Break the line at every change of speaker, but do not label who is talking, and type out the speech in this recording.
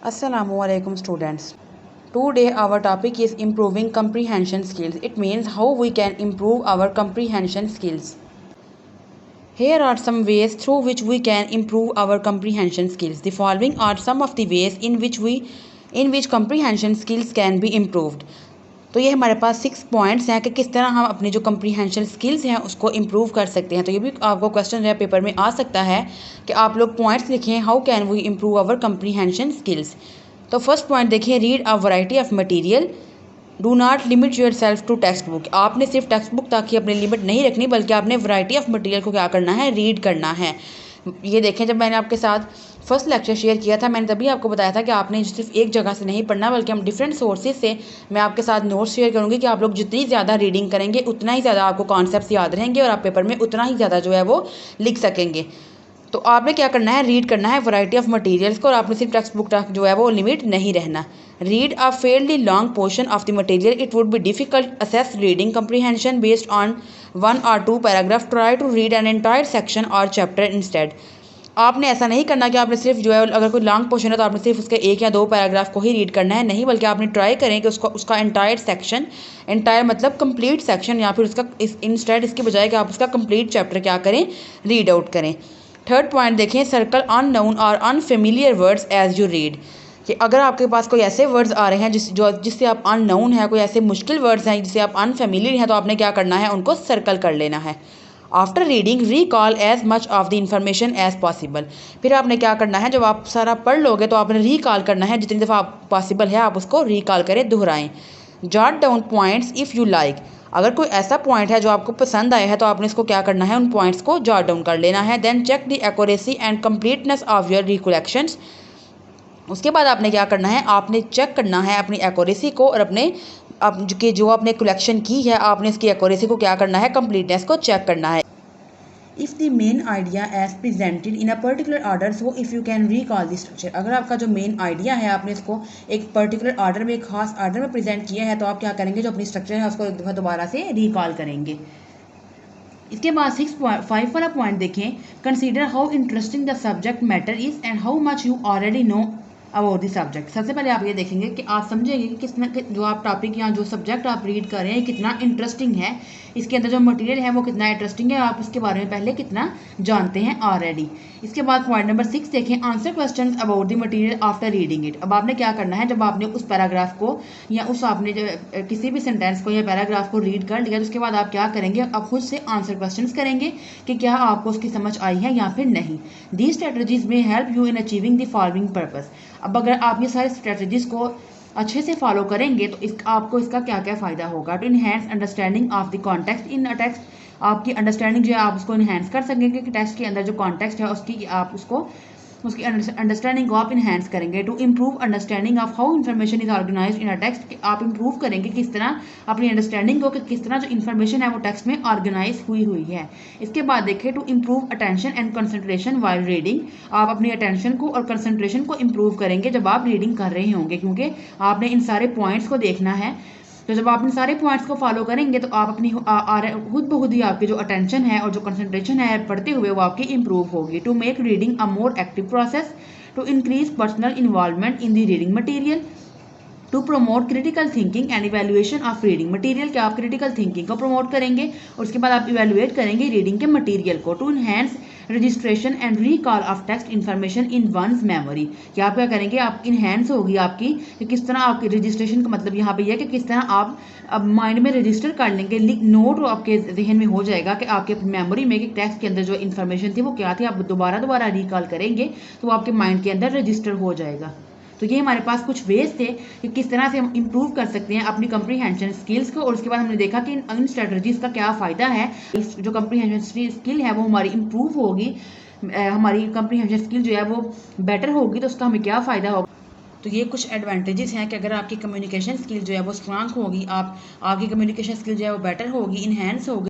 Assalamualaikum students. Today our topic is improving comprehension skills. It means how we can improve our comprehension skills. Here are some ways through which we can improve our comprehension skills. The following are some of the ways in which comprehension skills can be improved. तो ये हमारे पास 6 points हैं कि किस तरह हम अपनी जो कम्प्रीहेंशन स्किल्स हैं उसको इम्प्रूव कर सकते हैं। तो ये भी आपको क्वेश्चन या पेपर में आ सकता है कि आप लोग पॉइंट्स लिखें, how can we improve our comprehension skills. तो फर्स्ट पॉइंट देखिए, read a variety of material, do not limit your self to text book. आपने सिर्फ टेक्स्ट बुक तक ही अपनी लिमिट नहीं रखनी, बल्कि आपने वैरायटी ऑफ मटेरियल को क्या करना है, रीड करना है। ये देखें, जब मैंने आपके साथ फर्स्ट लेक्चर शेयर किया था, मैंने तभी आपको बताया था कि आपने सिर्फ एक जगह से नहीं पढ़ना, बल्कि हम डिफरेंट सोर्सेज से मैं आपके साथ नोट्स शेयर करूँगी कि आप लोग जितनी ज़्यादा रीडिंग करेंगे उतना ही ज़्यादा आपको कॉन्सेप्ट्स याद रहेंगे और आप पेपर में उतना ही ज़्यादा जो है वो लिख सकेंगे। तो आपने क्या करना है, रीड करना है वैरायटी ऑफ मटेरियल्स को, और आपने सिर्फ टेक्स्ट बुक तक जो है वो लिमिट नहीं रहना। Read a fairly long portion of the material, it would be difficult assess reading comprehension based on 1 or 2 paragraph. Try to read an entire section और चैप्टर इंस्टेड। आपने ऐसा नहीं करना कि आपने सिर्फ जो है, अगर कोई लॉन्ग पोर्शन है तो आपने सिर्फ उसके 1 या 2 पैराग्राफ को ही रीड करना है, नहीं, बल्कि आपने ट्राई करें कि उसका एंटायर सेक्शन, एंटायर मतलब कंप्लीट सेक्शन, या फिर उसका इंस्टेड इसके बजाय कि आप उसका कंप्लीट चैप्टर क्या करें, रीड आउट करें। थर्ड पॉइंट देखें, सर्कल अननोन और unfamiliar words as you read. कि अगर आपके पास कोई ऐसे वर्ड्स आ रहे हैं जिससे आप अननोन है, कोई ऐसे मुश्किल वर्ड्स हैं जिससे आप अनफेमिलियर हैं, तो आपने क्या करना है, उनको सर्कल कर लेना है। After reading recall as much of the information as possible. फिर आपने क्या करना है, जब आप सारा पढ़ लोगे तो आपने रिकॉल करना है, जितनी दफ़ा पॉसिबल है आप उसको रिकॉल करें, दोहराएं। Jot down points if you like. अगर कोई ऐसा पॉइंट है जो आपको पसंद आया है तो आपने इसको क्या करना है, उन पॉइंट्स को जॉट डाउन कर लेना है। Then check the accuracy and completeness of your recollections. उसके बाद आपने क्या करना है, आपने चेक करना है अपनी एक्यूरेसी को, और अपने जो आपने कलेक्शन की है आपने इसकी एक्यूरेसी को क्या करना है, कंप्लीटनेस को चेक करना है। If the main idea as presented in a particular order, so if you can recall the structure. अगर आपका जो मेन आइडिया है आपने इसको एक पर्टिकुलर ऑर्डर में, एक खास ऑर्डर में प्रेजेंट किया है, तो आप क्या करेंगे, जो अपनी स्ट्रक्चर है उसको एक दफ़ा दोबारा से रिकॉल करेंगे। इसके बाद 6.5 वाला पॉइंट देखें, consider how interesting the subject matter is and how much you already know about the subject. सबसे पहले आप ये देखेंगे कि आप समझेंगे कि कितना जो आप टॉपिक या जो सब्जेक्ट आप रीड कर रहे हैं कितना इंटरेस्टिंग है, इसके अंदर जो मटेरियल है वो कितना इंटरेस्टिंग है, आप उसके बारे में पहले कितना जानते हैं ऑलरेडी। इसके बाद पॉइंट नंबर 6 देखें, answer question about the material after reading it. अब आपने क्या करना है, जब आपने उस पैराग्राफ को या उस आपने जो किसी भी सेंटेंस को या पैराग्राफ को रीड कर लिया, तो उसके बाद आप क्या करेंगे, आप खुद से आंसर क्वेश्चन करेंगे कि क्या आपको उसकी समझ आई है या फिर नहीं। दीज स्ट्रेटजीज में help you in achieving the following purpose. अब अगर आप ये सारे स्ट्रेटजीज को अच्छे से फॉलो करेंगे तो आपको इसका क्या क्या फ़ायदा होगा। To enhance understanding of the context in a text. आपकी अंडरस्टैंडिंग जो है आप उसको इनहेंस कर सकेंगे कि टेक्स्ट के अंदर जो कॉन्टेक्स्ट है उसकी आप उसकी अंडरस्टैंडिंग को आप इनहेंस करेंगे। To improve understanding of how information is organised in a text. आप इम्प्रूव करेंगे किस तरह अपनी अंडरस्टैंडिंग को कि किस तरह जो इन्फॉर्मेशन है वो टेक्स्ट में ऑर्गेनाइज हुई है। इसके बाद देखिए, to improve attention and concentration while reading. आप अपनी अटेंशन को और कंसंट्रेशन को इम्प्रूव करेंगे जब आप रीडिंग कर रहे होंगे, क्योंकि आपने इन सारे पॉइंट्स को देखना है। तो जब आप इन सारे पॉइंट्स को फॉलो करेंगे तो आप अपनी खुद ब खुद ही आपकी जो अटेंशन है और जो कंसंट्रेशन है पढ़ते हुए वो आपकी इंप्रूव होगी। To make reading a more active process. To increase personal involvement in the reading material. To promote critical thinking and evaluation of reading material. क्या आप क्रिटिकल थिंकिंग को प्रमोट करेंगे और उसके बाद आप इवेल्युएट करेंगे रीडिंग के मटेरियल को। To enhance registration and recall of text information in one's memory. क्या आप क्या करेंगे, आप इनहेंस होगी आपकी कि किस तरह आपकी रजिस्ट्रेशन का मतलब यहाँ पे यह है कि किस तरह आप अब माइंड में रजिस्टर कर लेंगे, नोट आपके जहन में हो जाएगा कि आपके मेमोरी में कि टेक्स्ट के अंदर जो इन्फॉर्मेशन थी वो क्या थी, आप दोबारा रिकॉल करेंगे तो आपके माइंड के अंदर रजिस्टर हो जाएगा। तो ये हमारे पास कुछ वेज थे कि किस तरह से हम इम्प्रूव कर सकते हैं अपनी कंप्रीहेंशन स्किल्स को, और उसके बाद हमने देखा कि इन स्ट्रेटजीज का क्या फ़ायदा है। इस जो कंप्रीहेंशन स्किल है वो हमारी इम्प्रूव होगी, हमारी कंप्रीहेंशन स्किल जो है वो बेटर होगी, तो उसका हमें क्या फ़ायदा होगा। तो ये कुछ एडवांटेजेस हैं कि अगर आपकी कम्युनिकेशन स्किल जो है वो स्ट्रांग होगी, आपकी कम्युनिकेशन स्किल जो है वो बेटर होगी, इनहेंस होगी।